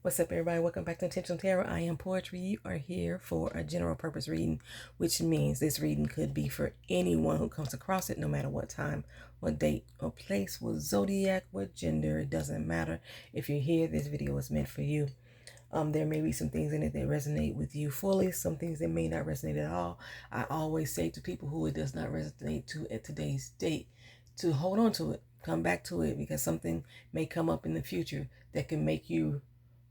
What's up, everybody? Welcome back to Intentional Tarot. I am Poetry. You are here for a general purpose reading, which means this reading could be for anyone who comes across it, no matter what time, what date, or place, what zodiac, what gender. It doesn't matter. If you're here, this video is meant for you. There may be some things in it that resonate with you fully, some things that may not resonate at all. I always say to people who it does not resonate to at today's date to hold on to it, come back to it, because something may come up in the future that can make you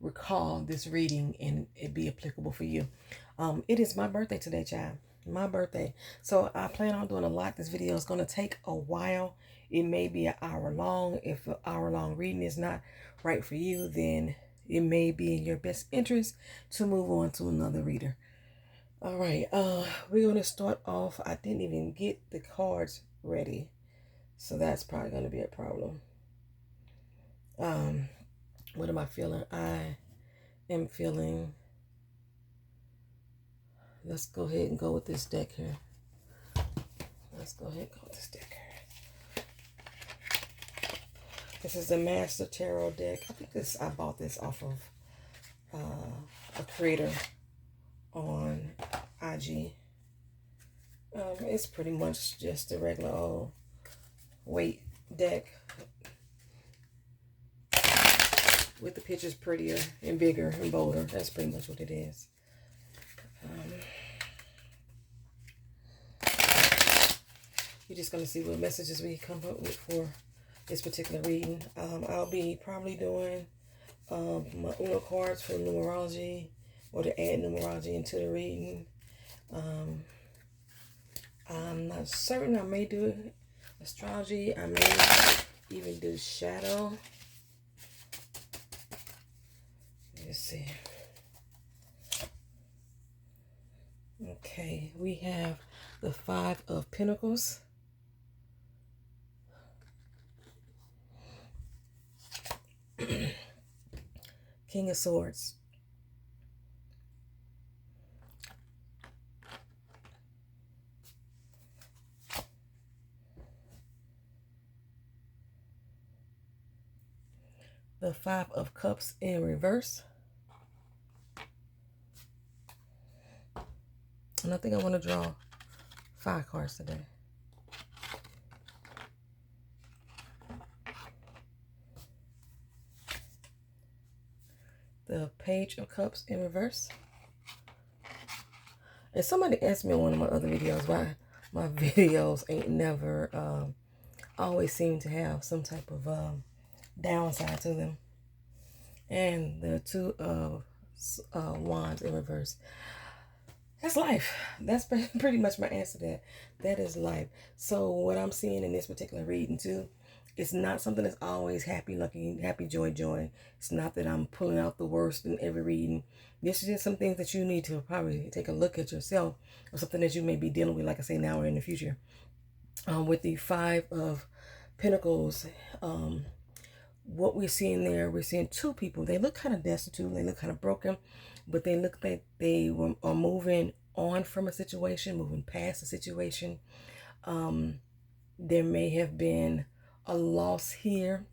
recall this reading and it be applicable for you. It is my birthday today, child. My birthday. So I plan on doing a lot. This video is going to take a while. It may be an hour long. If an hour long reading is not right for you, then it may be in your best interest to move on to another reader. All right, we're going to start off. I didn't even get the cards ready, so that's probably going to be a problem. What am I feeling? I am feeling, let's go ahead and go with this deck here. Let's go ahead and go with this deck here. This is the Master Tarot deck. I think I bought this off of a creator on IG. It's pretty much just a regular old weight deck with the pictures prettier and bigger and bolder. That's pretty much what it is. You're just going to see what messages we come up with for this particular reading. I'll be probably doing my Uno cards for numerology, or to add numerology into the reading. I'm not certain. I may do astrology. I may even do shadow. Let's see. Okay, we have the Five of Pentacles. King of Swords. The Five of Cups in reverse. And I think I want to draw 5 cards today. The Page of Cups in reverse. And somebody asked me in one of my other videos why my videos ain't never always seem to have some type of downside to them. And the Two of Wands in reverse. That's life. That's pretty much my answer to that. That is life. So what I'm seeing in this particular reading too, it's not something that's always happy, lucky, happy, joy, joy. It's not that I'm pulling out the worst in every reading. This is just some things that you need to probably take a look at yourself, or something that you may be dealing with, like I say, now or in the future. With the Five of Pentacles, what we're seeing there, we're seeing 2 people. They look kind of destitute. They look kind of broken, but they look like they are moving on from a situation, moving past a situation. There may have been a loss here.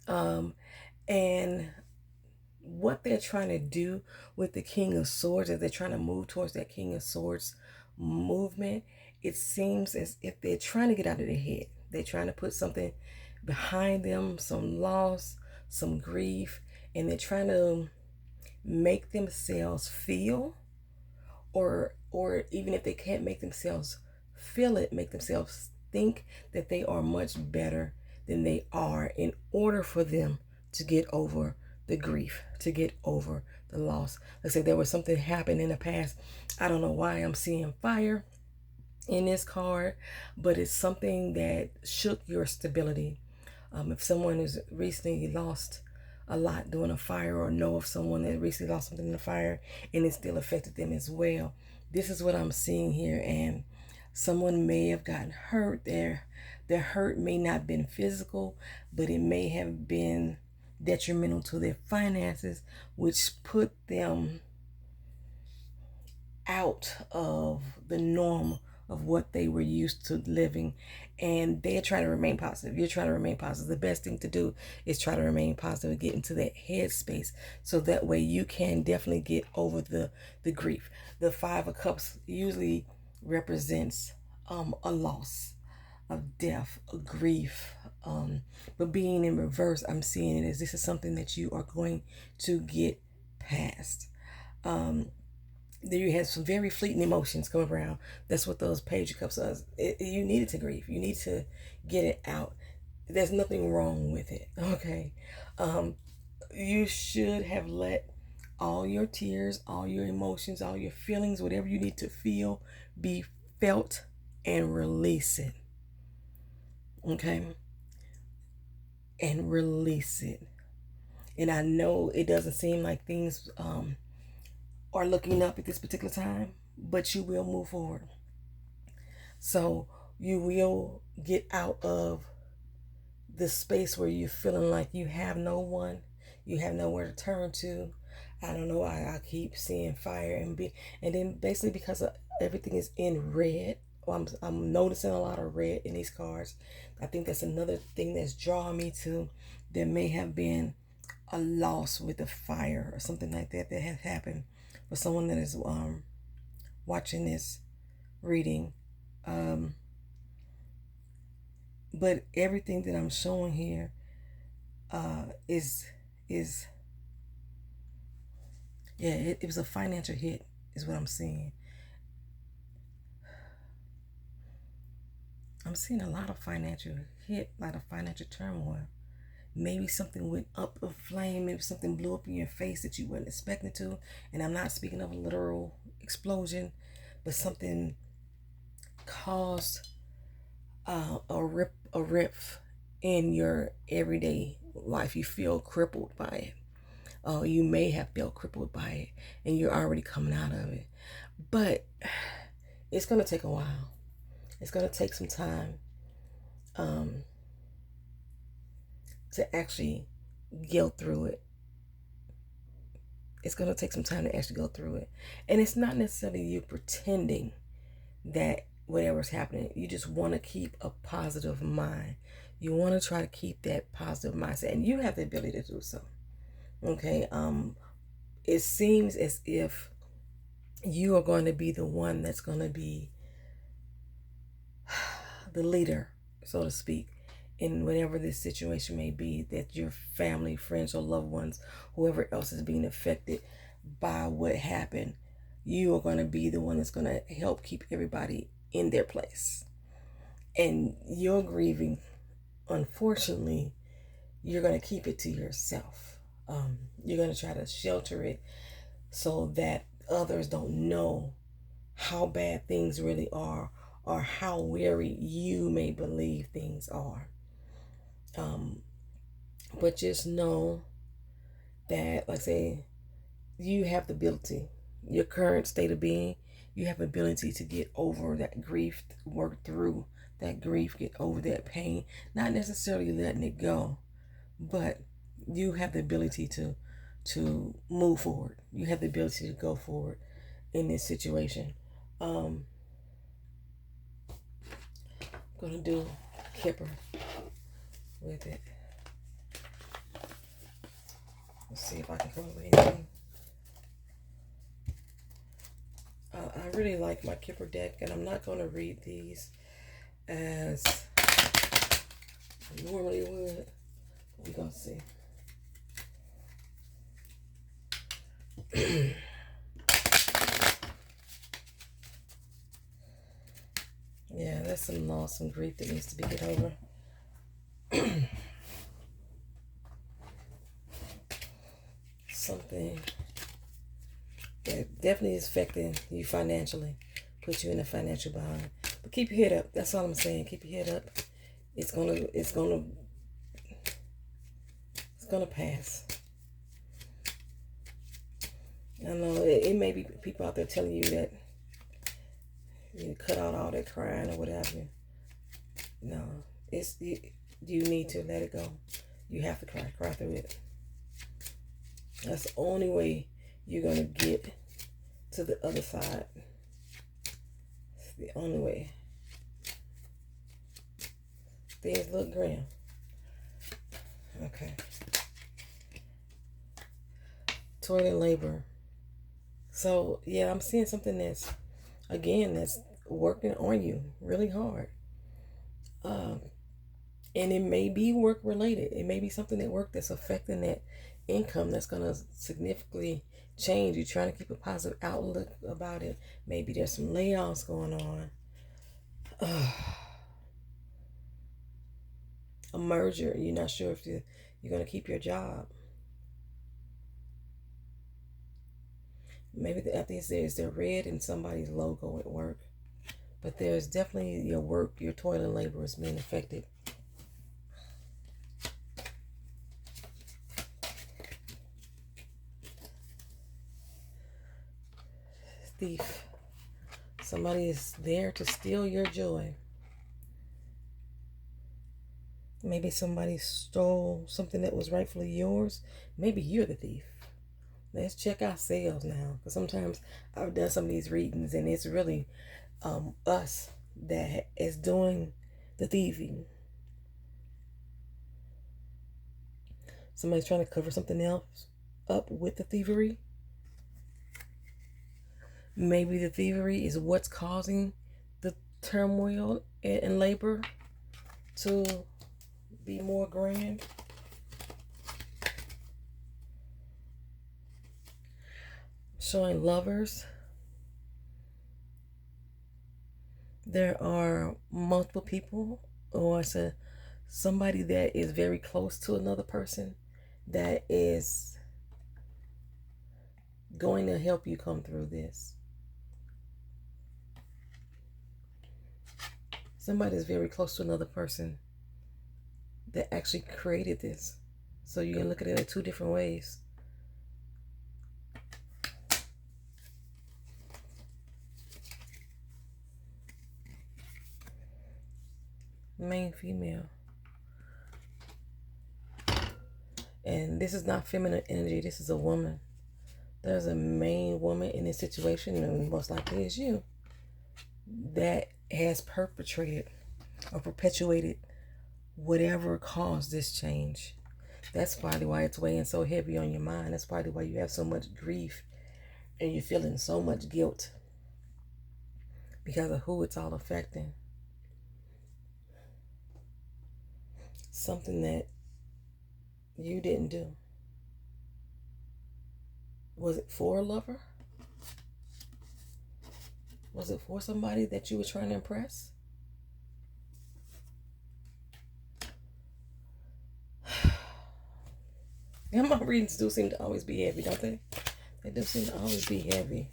And what they're trying to do with the King of Swords, as they're trying to move towards that King of Swords movement, it seems as if they're trying to get out of their head. They're trying to put something behind them, some loss, some grief, and they're trying to make themselves feel, or even if they can't make themselves feel it, make themselves think that they are much better than they are, in order for them to get over the grief, to get over the loss. Let's say there was something happened in the past. I don't know why I'm seeing fire in this card, but it's something that shook your stability. If someone has recently lost a lot during a fire, or know of someone that recently lost something in the fire and it still affected them as well, this is what I'm seeing here. And someone may have gotten hurt. Their hurt may not have been physical, but it may have been detrimental to their finances, which put them out of the norm of what they were used to living, and they're trying to remain positive. You're trying to remain positive. The best thing to do is try to remain positive and get into that headspace, so that way you can definitely get over the grief. The Five of Cups usually represents a loss, of death, of grief. But being in reverse, I'm seeing it as this is something that you are going to get past. There you have some very fleeting emotions come around. That's what those Page of Cups are. You needed to grieve. You need to get it out. There's nothing wrong with it. Okay. You should have let all your tears, all your emotions, all your feelings, whatever you need to feel, be felt and release it. Okay. And release it. And I know it doesn't seem like things are looking up at this particular time, but you will move forward. So you will get out of the space where you're feeling like you have no one, you have nowhere to turn to. I don't know. I keep seeing fire and then basically because everything is in red. Well, I'm noticing a lot of red in these cards. I think that's another thing that's drawing me to. There may have been a loss with the fire or something like that that has happened for someone that is watching this reading. But everything that I'm showing here is yeah, it was a financial hit is what I'm seeing. I'm seeing a lot of financial hit, a lot of financial turmoil. Maybe something went up a flame, maybe something blew up in your face that you weren't expecting to. And I'm not speaking of a literal explosion, but something caused a rift in your everyday life. You feel crippled by it. You may have felt crippled by it, and you're already coming out of it. But it's going to take a while. It's going to take some time to actually go through it. It's going to take some time to actually go through it. And it's not necessarily you pretending that whatever's happening. You just want to keep a positive mind. You want to try to keep that positive mindset. And you have the ability to do so. Okay. It seems as if you are going to be the one that's going to be the leader, so to speak, in whatever this situation may be, that your family, friends, or loved ones, whoever else is being affected by what happened, you are going to be the one that's going to help keep everybody in their place. And your grieving, unfortunately, you're going to keep it to yourself. You're going to try to shelter it so that others don't know how bad things really are, or how weary you may believe things are. But just know that, like I say, you have the ability, your current state of being, you have the ability to get over that grief, work through that grief, get over that pain, not necessarily letting it go, but you have the ability to move forward. You have the ability to go forward in this situation. I'm going to do Kipper with it. Let's see if I can come up with anything. I really like my Kipper deck, and I'm not going to read these as I normally would. We're going to see. Yeah, that's some loss, some grief that needs to be get over. Something that definitely is affecting you financially, put you in a financial bind. But keep your head up. That's all I'm saying. Keep your head up. It's gonna pass. I know it may be people out there telling you that you cut out all that crying or whatever. No, you need to let it go. You have to cry through it. That's the only way you're gonna get to the other side. the only way. Things look grim. Okay. Toilet labor. So, yeah, I'm seeing something that's, again, that's working on you really hard. And it may be work related. It may be something at work that's affecting that income that's going to significantly change. You're trying to keep a positive outlook about it. Maybe there's some layoffs going on. A merger. You're not sure if you're going to keep your job. Maybe I think there's the red in somebody's logo at work. But there's definitely your work, your toilet labor is being affected. Thief. Somebody is there to steal your joy. Maybe somebody stole something that was rightfully yours. Maybe you're the thief. Let's check ourselves now. Because sometimes I've done some of these readings and it's really us that is doing the thieving. Somebody's trying to cover something else up with the thievery. Maybe the thievery is what's causing the turmoil and labor to be more grand. Showing lovers. There are multiple people, or it's somebody that is very close to another person that is going to help you come through this. Somebody is very close to another person that actually created this. So you can look at it in two different ways. Main female. And this is not feminine energy. This is a woman. There's a main woman in this situation, and most likely it's you, that has perpetrated or perpetuated whatever caused this change. That's probably why it's weighing so heavy on your mind. That's probably why you have so much grief and you're feeling so much guilt because of who it's all affecting. Something that you didn't do. Was it for a lover? Was it for somebody that you were trying to impress? And my readings do seem to always be heavy, don't they? They do seem to always be heavy.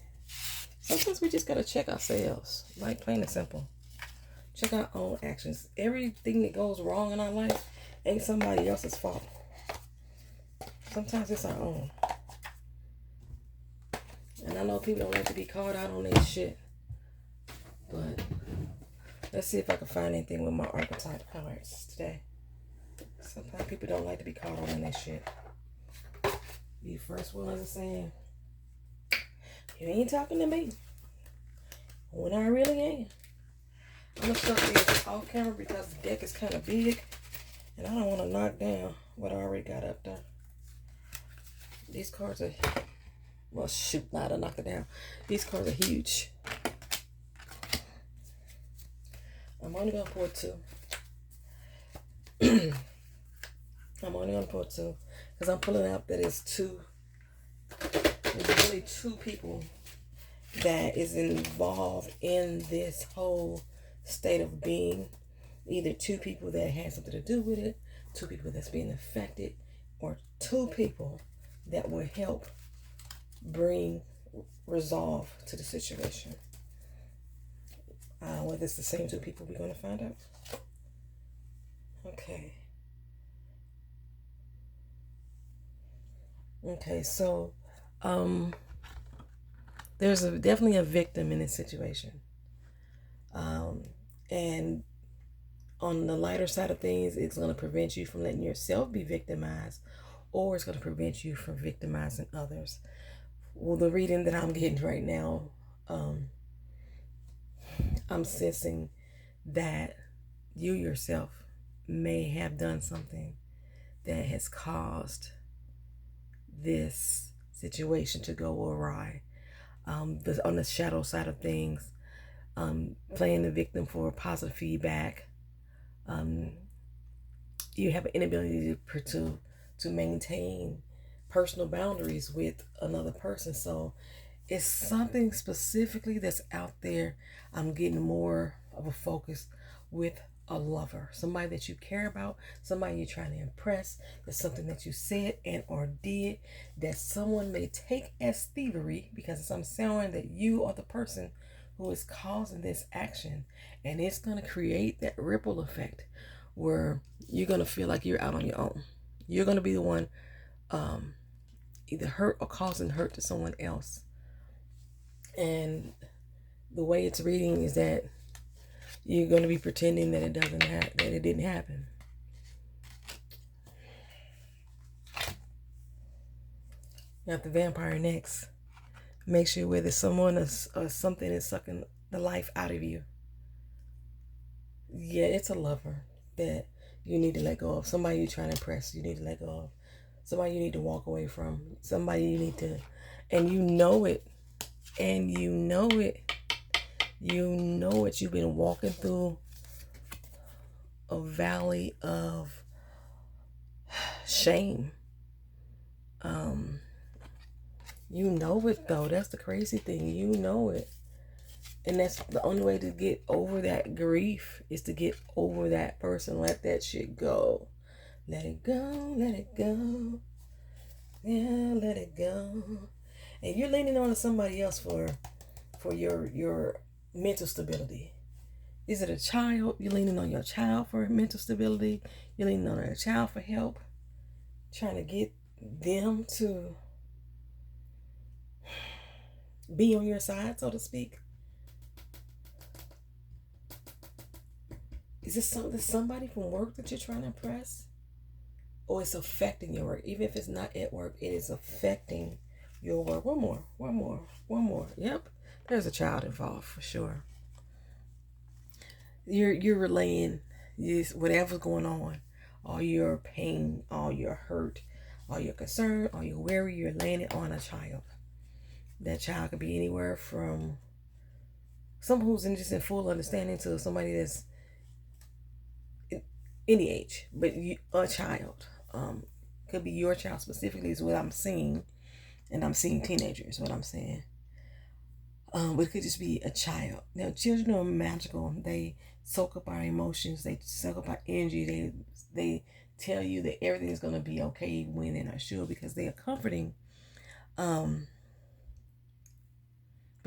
Sometimes we just got to check ourselves, like plain and simple. Check our own actions. Everything that goes wrong in our life ain't somebody else's fault. Sometimes it's our own. And I know people don't like to be called out on their shit. But let's see if I can find anything with my archetype cards today. Sometimes people don't like to be called out on their shit. Be the first one to saying, you ain't talking to me. When I really am. I'm going to start this off camera because the deck is kind of big. And I don't want to knock down what I already got up there. These cards are, well, shoot, not to knock it down. These cards are huge. I'm only going to pour two. I'm only going to pour two. Because I'm pulling out that it's two. There's really two people that is involved in this whole state of being. Either two people that had something to do with it, two people that's being affected, or two people that will help bring resolve to the situation. Whether it's the same two people, we're going to find out. Okay. Okay, so there's definitely a victim in this situation. And on the lighter side of things, it's going to prevent you from letting yourself be victimized, or it's going to prevent you from victimizing others. Well, the reading that I'm getting right now, I'm sensing that you yourself may have done something that has caused this situation to go awry. On the shadow side of things, playing the victim for positive feedback, um, you have an inability to maintain personal boundaries with another person. So it's something specifically that's out there. I'm getting more of a focus with a lover, somebody that you care about, somebody you're trying to impress. There's something that you said and or did that someone may take as thievery, because I'm saying that you are the person who is causing this action, and it's going to create that ripple effect where you're going to feel like you're out on your own. You're going to be the one either hurt or causing hurt to someone else. And the way it's reading is that you're going to be pretending that that it didn't happen. You have the vampire next. Make sure whether someone or something is sucking the life out of you. Yeah, it's a lover that you need to let go of. Somebody you're trying to impress, you need to let go of. Somebody you need to walk away from. Somebody you need to, and you know it. And you know it. You know it. You've been walking through a valley of shame. You know it though. That's the crazy thing. You know it. And that's the only way to get over that grief is to get over that person. Let that shit go. Let it go. Let it go. Yeah, let it go. And you're leaning on somebody else for your mental stability. Is it a child? You're leaning on your child for mental stability. You're leaning on a child for help. Trying to get them to be on your side, so to speak. Is this somebody from work that you're trying to impress? Or it's affecting your work? Even if it's not at work, it is affecting your work. One more. Yep. There's a child involved for sure. You're relaying whatever's going on, all your pain, all your hurt, all your concern, all your worry, you're laying it on a child. That child could be anywhere from someone who's just in full understanding to somebody that's any age, but a child. Could be your child specifically is what I'm seeing, and I'm seeing teenagers, what I'm saying. But it could just be a child. Now, children are magical. They soak up our emotions. They soak up our energy. They tell you that everything is going to be okay when they're not sure, because they are comforting. But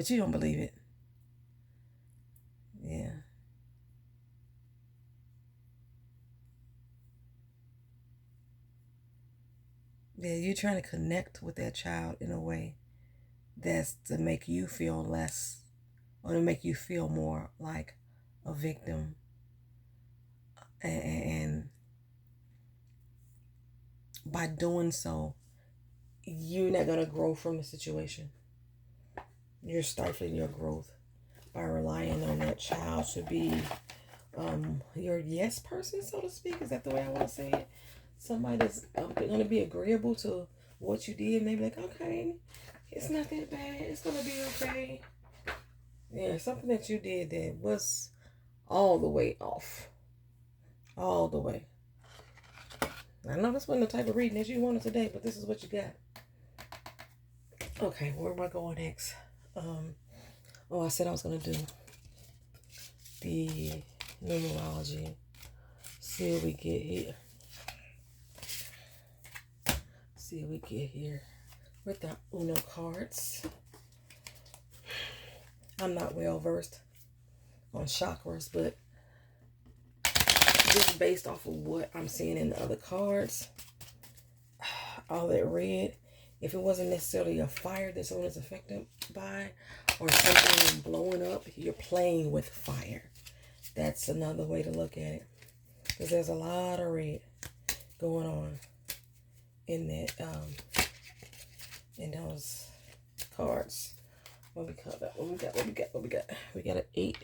you don't believe it. Yeah. Yeah, you're trying to connect with that child in a way that's to make you feel less, or to make you feel more like a victim. And by doing so, you're not going to grow from the situation. You're stifling your growth by relying on that child to be your yes person, so to speak. Is that the way I want to say it? Somebody that's going to be agreeable to what you did. Maybe like, okay, it's not that bad. It's going to be okay. Yeah, something that you did that was all the way off. All the way. I know this wasn't the type of reading that you wanted today, but this is what you got. Okay, where am I going next? I said I was going to do the numerology. See what we get here. See what we get here with the Uno cards. I'm not well versed on chakras, but just based off of what I'm seeing in the other cards, all that red, if it wasn't necessarily a fire that someone is affected by, or something blowing up, you're playing with fire. That's another way to look at it, because there's a lot of red going on in that in those cards. What we got? We got an 8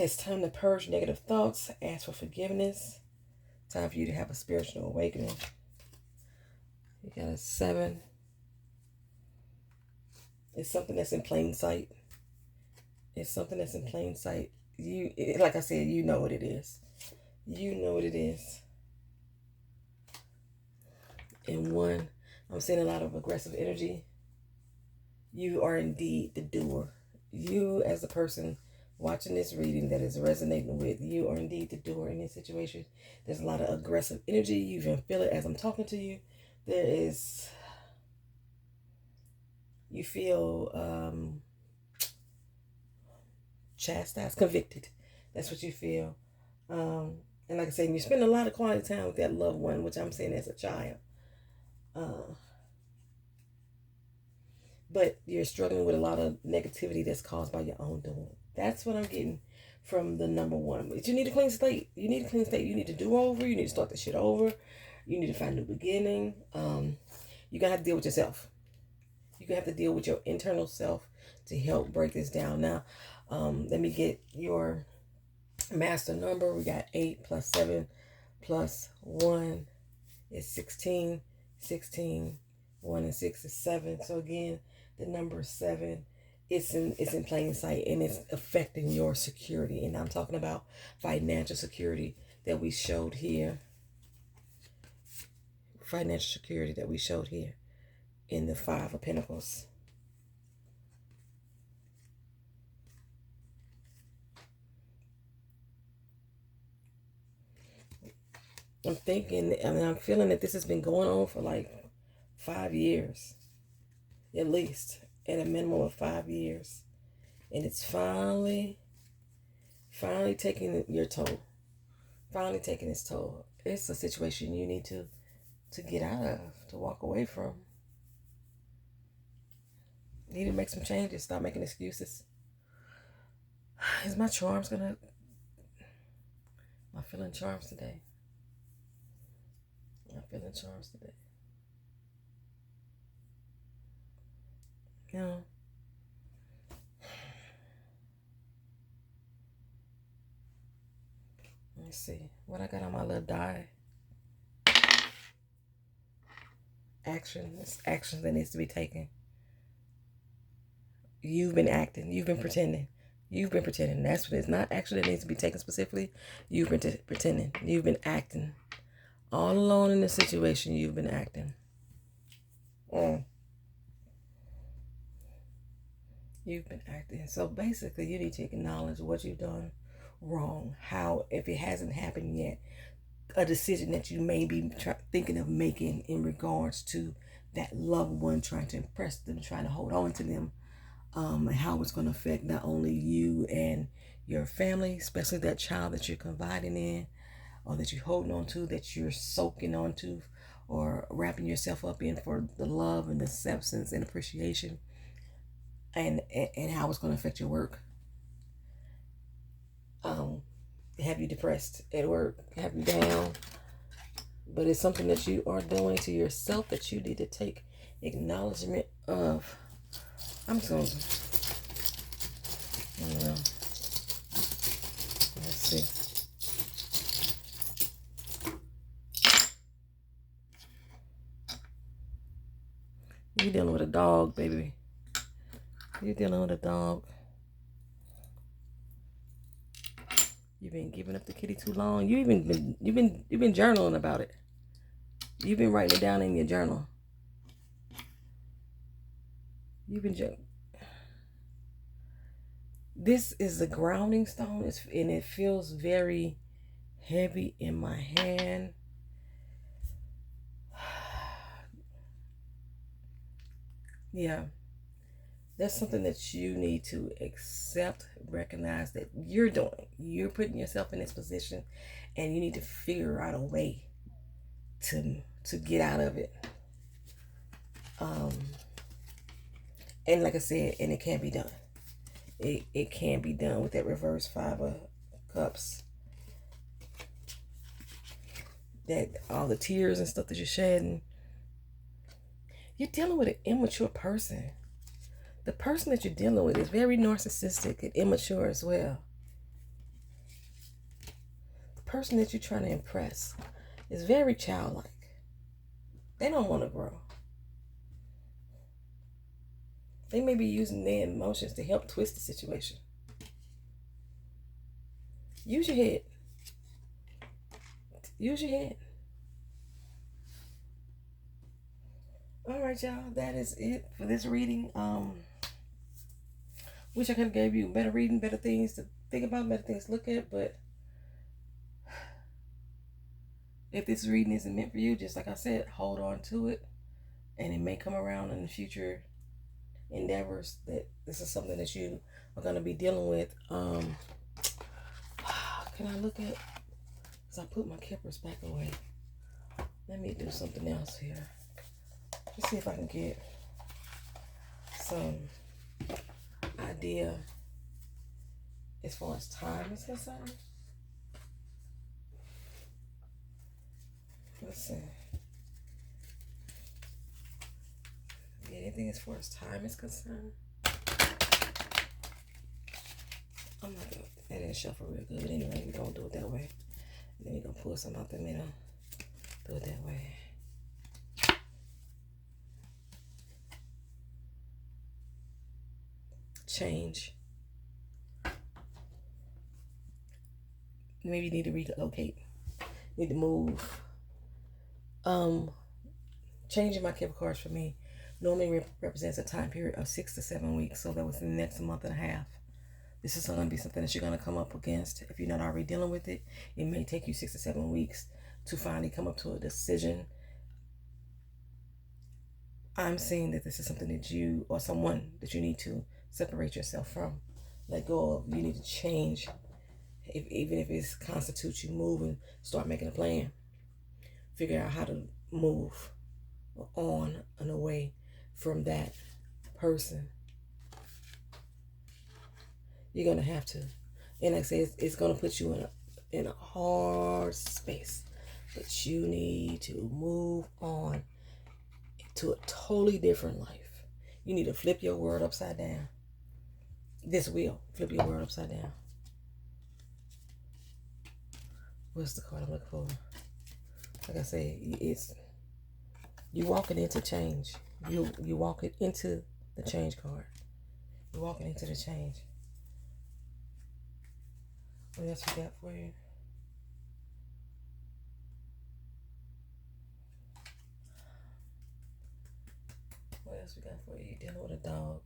It's time to purge negative thoughts. Ask for forgiveness. Time for you to have a spiritual awakening. You got a 7. It's something that's in plain sight. It's something that's in plain sight. Like I said, you know what it is. You know what it is. And 1, I'm seeing a lot of aggressive energy. You are indeed the doer. You, as a person watching this reading that is resonating with, you are indeed the doer in this situation. There's a lot of aggressive energy. You even feel it as I'm talking to you. You feel chastised, convicted. That's what you feel. And like I said, you spend a lot of quality time with that loved one, which I'm saying as a child. But you're struggling with a lot of negativity that's caused by your own doing. That's what I'm getting from the number 1. But you need a clean slate. You need a clean slate. You need to do over. You need to start the shit over. You need to find a new beginning. You're going to have to deal with yourself. You're going to have to deal with your internal self to help break this down. Now, let me get your master number. We got 8 plus 7 plus 1 is 16. 16. 1 and 6 is 7. So again, the number 7, it's in plain sight, and it's affecting your security. And I'm talking about financial security that we showed here. Financial security that we showed here in the 5 of Pentacles. I'm feeling that this has been going on for like 5 years. At least. At a minimum of 5 years. And it's finally taking your toll. Finally taking its toll. It's a situation you need to get out of, to walk away from. You need to make some changes. Stop making excuses. Is my charms gonna... Am I feeling charms today? I'm feeling charms today. No. Let's see what I got on my little die. Action. It's action that needs to be taken. You've been acting. You've been pretending. You've been pretending. That's what it's not action that needs to be taken specifically. You've been pretending. You've been acting. All alone in the situation, you've been acting. You've been acting. So basically, you need to acknowledge what you've done wrong. How, if it hasn't happened yet, a decision that you may be thinking of making in regards to that loved one, trying to impress them, trying to hold on to them, and how it's going to affect not only you and your family, especially that child that you're confiding in, or that you're holding on to, that you're soaking onto, or wrapping yourself up in for the love and the acceptance and appreciation, and how it's going to affect your work. Have you depressed at work? Have you down? But it's something that you are doing to yourself that you need to take acknowledgement of. I'm just going to, let's see. You're dealing with a dog, baby. You're dealing with a dog. You've been giving up the kitty too long. You've been journaling about it. You've been writing it down in your journal. You've been journaling. This is a grounding stone, and it feels very heavy in my hand. Yeah. That's something that you need to accept, recognize that you're doing. You're putting yourself in this position, and you need to figure out a way to get out of it. And like I said, and it can be done. It can be done with that reverse 5 of Cups. That all the tears and stuff that you're shedding. You're dealing with an immature person. The person that you're dealing with is very narcissistic and immature as well. person that you're trying to impress is very childlike. They don't want to grow. They may be using their emotions to help twist the situation. Use your head. Use your head. All right, y'all. That is it for this reading. Wish I could have gave you better reading, better things to think about, better things to look at. But if this reading isn't meant for you, just like I said, hold on to it, and it may come around in the future endeavors that this is something that you are going to be dealing with. Can I look at? Because I put my kippers back away. Let me do something else here. Let's see if I can get some idea as far as time is concerned. Let's see. Get anything as far as time is concerned? I'm not gonna, that didn't shuffle real good. Anyway, we're gonna do it that way. And then we're gonna pull some out the middle. Do it that way. Change. Maybe you need to relocate. Need to move. Changing my Kipper cards for me normally represents a time period of 6 to 7 weeks. So that was the next month and a half. This is going to be something that you're going to come up against. If you're not already dealing with it, it may take you 6 to 7 weeks to finally come up to a decision. I'm seeing that this is something that you or someone that you need to separate yourself from. Let go of. You need to change. Even if it constitutes you moving, start making a plan. Figure out how to move on and away from that person. You're going to have to. And like I said, it's going to put you in a hard space. But you need to move on to a totally different life. You need to flip your world upside down. This will flip your world upside down. What's the card I'm looking for? Like I said, it's you walking into change. You walking into the change card. You're walking into the change. What else we got for you? What else we got for you? You're dealing with a dog.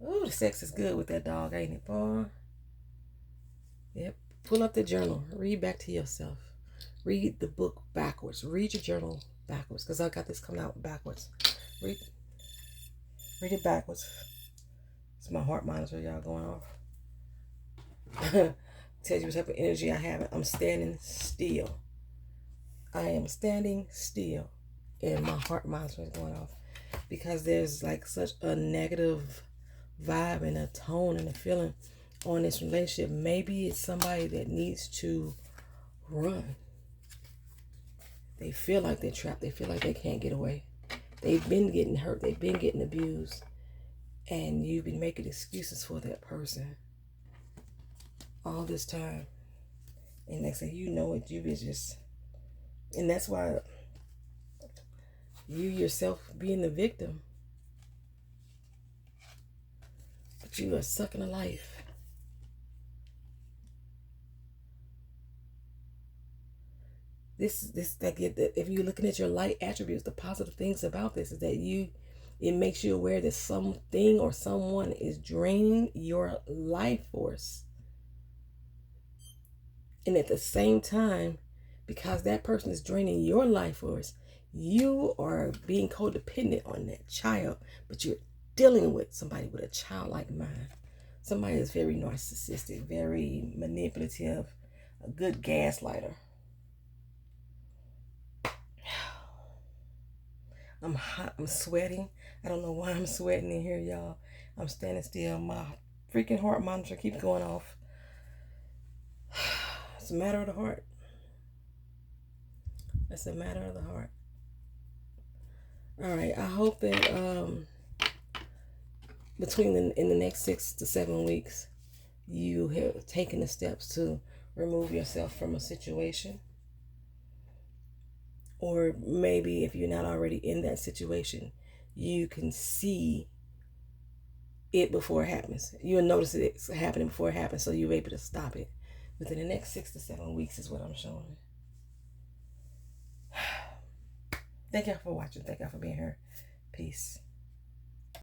Oh, the sex is good with that dog, ain't it, boy? Yep. Pull up the journal. Read back to yourself. Read the book backwards. Read your journal backwards, because I got this coming out backwards. Read it backwards. It's my heart monitor, y'all, going off. Tells you what type of energy I have. I'm standing still. I am standing still, and my heart monitor is going off because there's like such a negative vibe and a tone and a feeling on this relationship. Maybe it's somebody that needs to run. They feel like they're trapped. They feel like they can't get away. They've been getting hurt. They've been getting abused. And you've been making excuses for that person all this time. And next thing you know it, you be just... And that's why you yourself being the victim. But you are sucking a life. If you're looking at your light attributes, the positive things about this is that it makes you aware that something or someone is draining your life force. And at the same time, because that person is draining your life force, you are being codependent on that child, but you're dealing with somebody with a childlike mind. Somebody that's very narcissistic, very manipulative, a good gaslighter. I'm hot. I'm sweating. I don't know why I'm sweating in here, y'all. I'm standing still. My freaking heart monitor keeps going off. It's a matter of the heart. It's a matter of the heart. All right. I hope that in the next 6 to 7 weeks, you have taken the steps to remove yourself from a situation. Or maybe if you're not already in that situation, you can see it before it happens. You'll notice it's happening before it happens, so you're able to stop it within the next 6 to 7 weeks is what I'm showing. Thank y'all for watching. Thank y'all for being here. Peace.